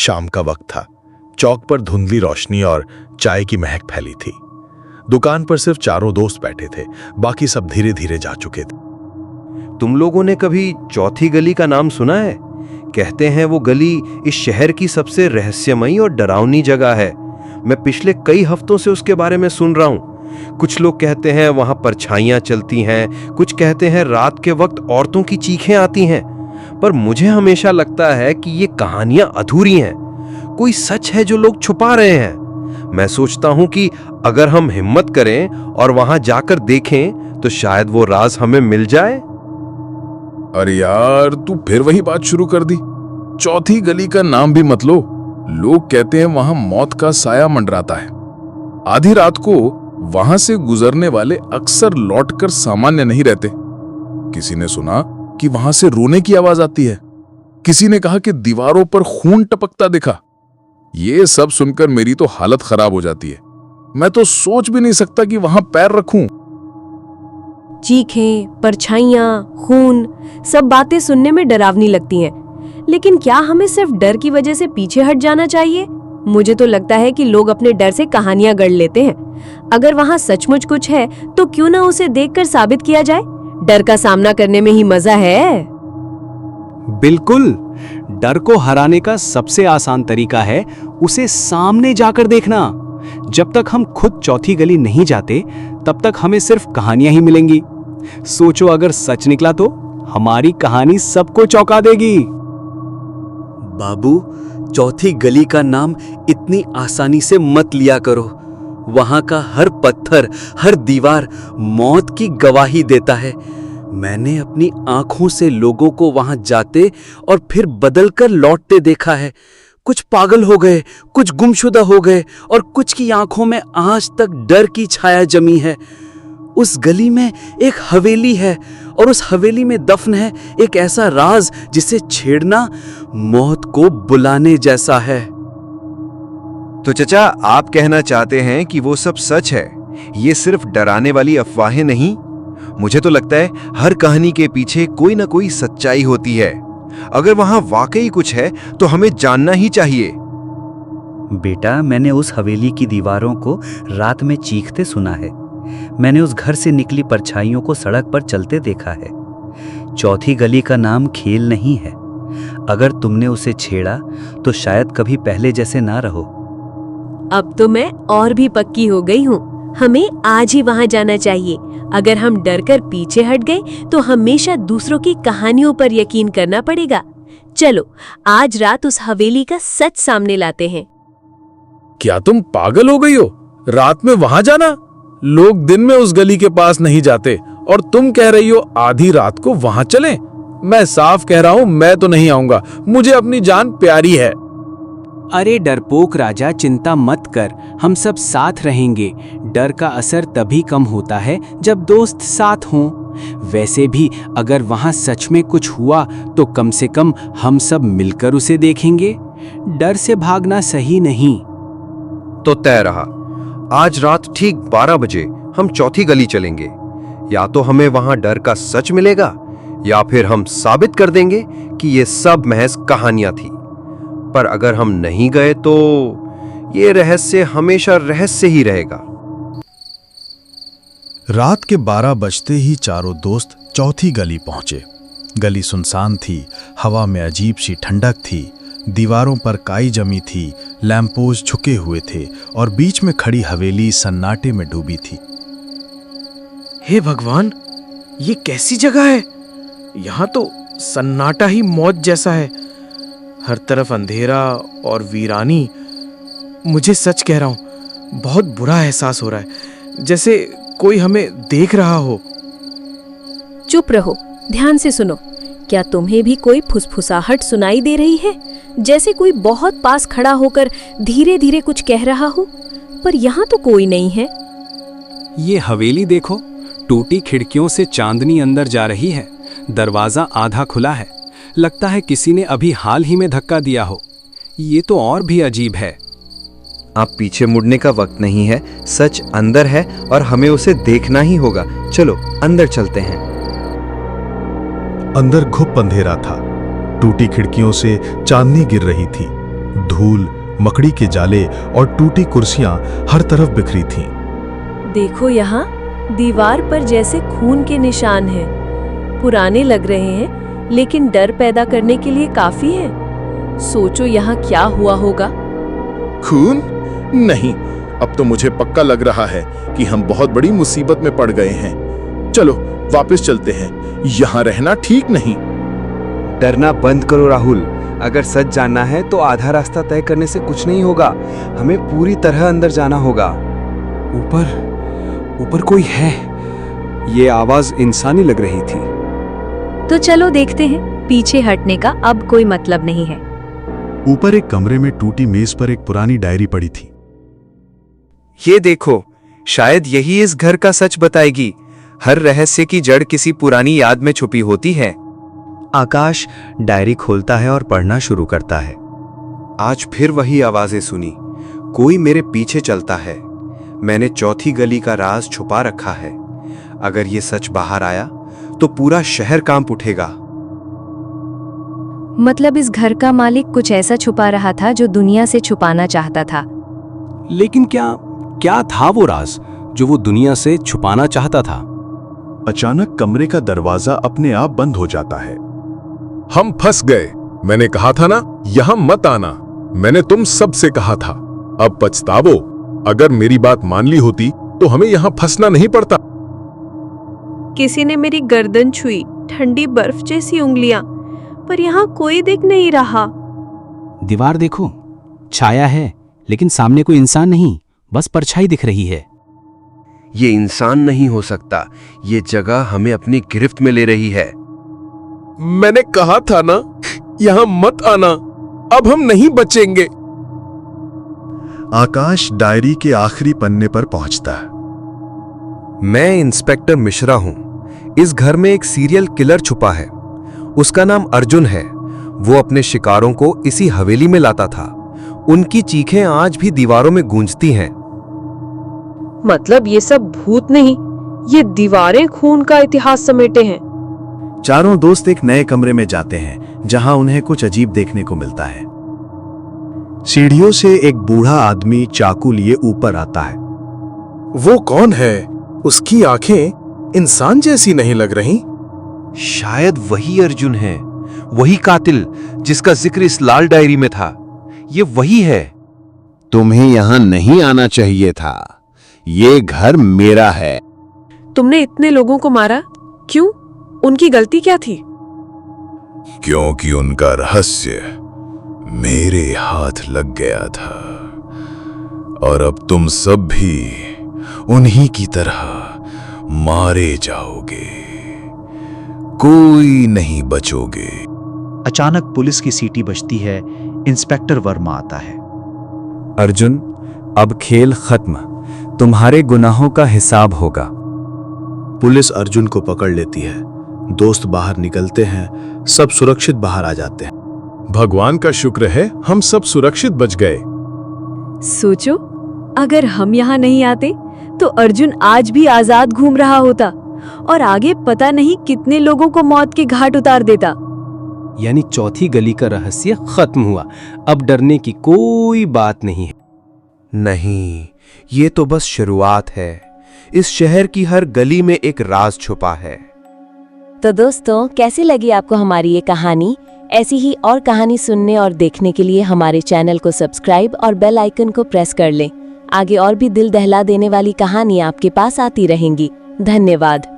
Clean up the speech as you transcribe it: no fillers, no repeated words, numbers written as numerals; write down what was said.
शाम का वक्त था। चौक पर धुंधली रोशनी और चाय की महक फैली थी। दुकान पर सिर्फ चारों दोस्त बैठे थे, बाकी सब धीरे धीरे जा चुके थे। तुम लोगों ने कभी चौथी गली का नाम सुना है? कहते हैं वो गली इस शहर की सबसे रहस्यमयी और डरावनी जगह है। मैं पिछले कई हफ्तों से उसके बारे में सुन रहा हूँ। कुछ लोग कहते हैं वहां परछाइयां चलती हैं, कुछ कहते हैं रात के वक्त औरतों की चीखें आती हैं। पर मुझे हमेशा लगता है कि ये कहानियां अधूरी हैं। कोई सच है जो लोग छुपा रहे हैं। मैं सोचता हूं कि अगर हम हिम्मत करें और वहां जाकर देखें तो शायद वो राज हमें मिल जाए। अरे यार, तू फिर वही बात शुरू कर दी। चौथी गली का नाम भी मत लो। लोग कहते हैं वहां मौत का साया मंडराता है। आधी रात को वहां से गुजरने वाले अक्सर लौटकर सामान्य नहीं रहते। किसी ने सुना कि वहां से रोने की आवाज आती है। किसी ने कहा कि दीवारों पर खून टपकता दिखा। ये सब सुनकर मेरी तो हालत खराब हो जाती है। मैं तो सोच भी नहीं सकता कि वहां पैर रखूं। चीखें, परछाइयां, खून, सब बातें सुनने में डरावनी लगती हैं। लेकिन क्या हमें सिर्फ डर की वजह से पीछे हट जाना चाहिए? मुझे तो लगता है कि लोग अपने डर से कहानियां गढ़ लेते हैं। अगर वहां सचमुच कुछ है तो क्यों ना उसे देखकर साबित किया जाए। डर का सामना करने में ही मजा है। बिल्कुल, डर को हराने का सबसे आसान तरीका है उसे सामने जाकर देखना। जब तक हम खुद चौथी गली नहीं जाते तब तक हमें सिर्फ कहानियां ही मिलेंगी। सोचो, अगर सच निकला तो हमारी कहानी सबको चौंका देगी। बाबू, चौथी गली का नाम इतनी आसानी से मत लिया करो। वहां का हर पत्थर, हर दीवार मौत की गवाही देता है। मैंने अपनी आंखों से लोगों को वहां जाते और फिर बदलकर लौटते देखा है। कुछ पागल हो गए, कुछ गुमशुदा हो गए और कुछ की आंखों में आज तक डर की छाया जमी है। उस गली में एक हवेली है और उस हवेली में दफन है एक ऐसा राज जिसे छेड़ना मौत को बुलाने जैसा है। तो चचा, आप कहना चाहते हैं कि वो सब सच है, ये सिर्फ डराने वाली अफवाहें नहीं? मुझे तो लगता है हर कहानी के पीछे कोई ना कोई सच्चाई होती है। अगर वहां वाकई कुछ है तो हमें जानना ही चाहिए। बेटा, मैंने उस हवेली की दीवारों को रात में चीखते सुना है। मैंने उस घर से निकली परछाइयों को सड़क पर चलते देखा है। चौथी गली का नाम खेल नहीं है। अगर तुमने उसे छेड़ा तो शायद कभी पहले जैसे ना रहो। अब तो मैं और भी पक्की हो गई हूँ। हमें आज ही वहां जाना चाहिए। अगर हम डरकर पीछे हट गए तो हमेशा दूसरों की कहानियों पर यकीन करना पड़ेगा। चलो, आज रात उस हवेली का सच सामने लाते हैं। क्या तुम पागल हो गई हो? रात में वहां जाना? लोग दिन में उस गली के पास नहीं जाते और तुम कह रही हो आधी रात को वहां चलें? मैं साफ कह रहा हूं, मैं तो नहीं आऊंगा। मुझे अपनी जान प्यारी है। अरे डरपोक राजा, चिंता मत कर, हम सब साथ रहेंगे। डर का असर तभी कम होता है जब दोस्त साथ हों। वैसे भी अगर वहां सच में कुछ हुआ तो कम से कम हम सब मिलकर उसे देखेंगे। डर से भागना सही नहीं। तो तय रहा, आज रात ठीक 12 बजे हम चौथी गली चलेंगे। या तो हमें वहां डर का सच मिलेगा या फिर हम साबित कर देंगे कि ये सब महज कहानियां थी। पर अगर हम नहीं गए तो ये रहस्य हमेशा रहस्य ही रहेगा। रात के 12 बजते ही चारों दोस्त चौथी गली पहुंचे। गली सुनसान थी, हवा में अजीब सी ठंडक थी, दीवारों पर काई जमी थी, लैंपोस्ट झुके हुए थे और बीच में खड़ी हवेली सन्नाटे में डूबी थी। हे भगवान, ये कैसी जगह है? यहाँ तो सन्नाटा ही मौत जैसा है। हर तरफ अंधेरा और वीरानी। मुझे सच कह रहा हूँ, बहुत बुरा एहसास हो रहा है, जैसे कोई हमें देख रहा हो। चुप रहो, ध्यान से सुनो। क्या तुम्हें भी कोई फुसफुसाहट सुनाई दे रही है? जैसे कोई बहुत पास खड़ा होकर धीरे धीरे कुछ कह रहा हो, पर यहाँ तो कोई नहीं है। ये हवेली देखो, टूटी खिड़कियों से चांदनी अंदर जा रही है। दरवाजा आधा खुला है, लगता है किसी ने अभी हाल ही में धक्का दिया हो। ये तो और भी अजीब है। आप पीछे मुड़ने का वक्त नहीं है, सच अंदर है और हमें उसे देखना ही होगा। चलो अंदर चलते हैं। अंदर घुप अंधेरा था, टूटी खिड़कियों से चांदनी गिर रही थी। धूल, मकड़ी के जाले और टूटी कुर्सियां हर तरफ बिखरी थीं। देखो यहाँ दीवार पर जैसे खून के निशान हैं। पुराने लग रहे हैं लेकिन डर पैदा करने के लिए काफी है। सोचो यहाँ क्या हुआ होगा। खून? नहीं, अब तो मुझे पक्का लग रहा है कि हम बहुत बड़ी मुसीबत में पड़ गए हैं। चलो वापस चलते हैं, यहाँ रहना ठीक नहीं। डरना बंद करो राहुल। अगर सच जानना है तो आधा रास्ता तय करने से कुछ नहीं होगा। हमें पूरी तरह अंदर जाना होगा। ऊपर कोई है। ये आवाज इंसानी लग रही थी। तो चलो देखते हैं। पीछे हटने का अब कोई मतलब नहीं है। ऊपर एक कमरे में टूटी मेज पर एक पुरानी डायरी पड़ी थी। ये देखो, शायद यही इस घर का सच बताएगी। हर रहस्य की जड़ किसी पुरानी याद में छुपी होती है। आकाश डायरी खोलता है और पढ़ना शुरू करता है। आज फिर वही आवाजें सुनी। कोई मेरे पीछे चलता है। मैंने चौथी गली का राज छुपा रखा है। अगर ये सच बाहर आया तो पूरा शहर कांप उठेगा। मतलब इस घर का मालिक कुछ ऐसा छुपा रहा था जो दुनिया से छुपाना चाहता था। लेकिन क्या था वो राज जो वो दुनिया से छुपाना चाहता था? अचानक कमरे का दरवाजा अपने आप बंद हो जाता है। हम फंस गए। मैंने कहा था ना, यहाँ मत आना। मैंने तुम सबसे कहा था। अब पछतावो। अगर मेरी बात मान ली होती तो हमें यहाँ फंसना नहीं पड़ता। किसी ने मेरी गर्दन छुई, ठंडी बर्फ जैसी उंगलियां, पर यहाँ कोई दिख नहीं रहा। दीवार देखो, छाया है लेकिन सामने कोई इंसान नहीं, बस परछाई दिख रही है। ये इंसान नहीं हो सकता। ये जगह हमें अपनी गिरफ्त में ले रही है। मैंने कहा था ना, यहाँ मत आना। अब हम नहीं बचेंगे। आकाश डायरी के आखिरी पन्ने पर पहुंचता है। मैं इंस्पेक्टर मिश्रा हूं। इस घर में एक सीरियल किलर छुपा है। उसका नाम अर्जुन है। वो अपने शिकारों को इसी हवेली में लाता था। उनकी चीखें आज भी दीवारों में गूंजती हैं। मतलब ये सब भूत नहीं, ये दीवारें खून का इतिहास समेटे हैं। चारों दोस्त एक नए कमरे में जाते हैं जहां उन्हें कुछ अजीब देखने को मिलता है। सीढ़ियों से एक बूढ़ा आदमी चाकू लिए ऊपर आता है। वो कौन है? उसकी आंखें इंसान जैसी नहीं लग रही। शायद वही अर्जुन है, वही कातिल जिसका जिक्र इस लाल डायरी में था। ये वही है। तुम्हें यहां नहीं आना चाहिए था। ये घर मेरा है। तुमने इतने लोगों को मारा क्यों? उनकी गलती क्या थी? क्योंकि उनका रहस्य मेरे हाथ लग गया था, और अब तुम सब भी उन्हीं की तरह मारे जाओगे। कोई नहीं बचोगे। अचानक पुलिस की सीटी बजती है। इंस्पेक्टर वर्मा आता है। अर्जुन, अब खेल खत्म। तुम्हारे गुनाहों का हिसाब होगा। पुलिस अर्जुन को पकड़ लेती है। दोस्त बाहर निकलते हैं। सब सुरक्षित बाहर आ जाते हैं। भगवान का शुक्र है हम सब सुरक्षित बच गए। सोचो, अगर हम यहाँ नहीं आते तो अर्जुन आज भी आजाद घूम रहा होता और आगे पता नहीं कितने लोगों को मौत के घाट उतार देता। यानी चौथी गली का रहस्य खत्म हुआ। अब डरने की कोई बात नहीं है। नहीं, ये तो बस शुरुआत है। इस शहर की हर गली में एक राज छुपा है। तो दोस्तों, कैसी लगी आपको हमारी ये कहानी? ऐसी ही और कहानी सुनने और देखने के लिए हमारे चैनल को सब्सक्राइब और बेल आइकन को प्रेस कर लें। आगे और भी दिल दहला देने वाली कहानी आपके पास आती रहेंगी। धन्यवाद।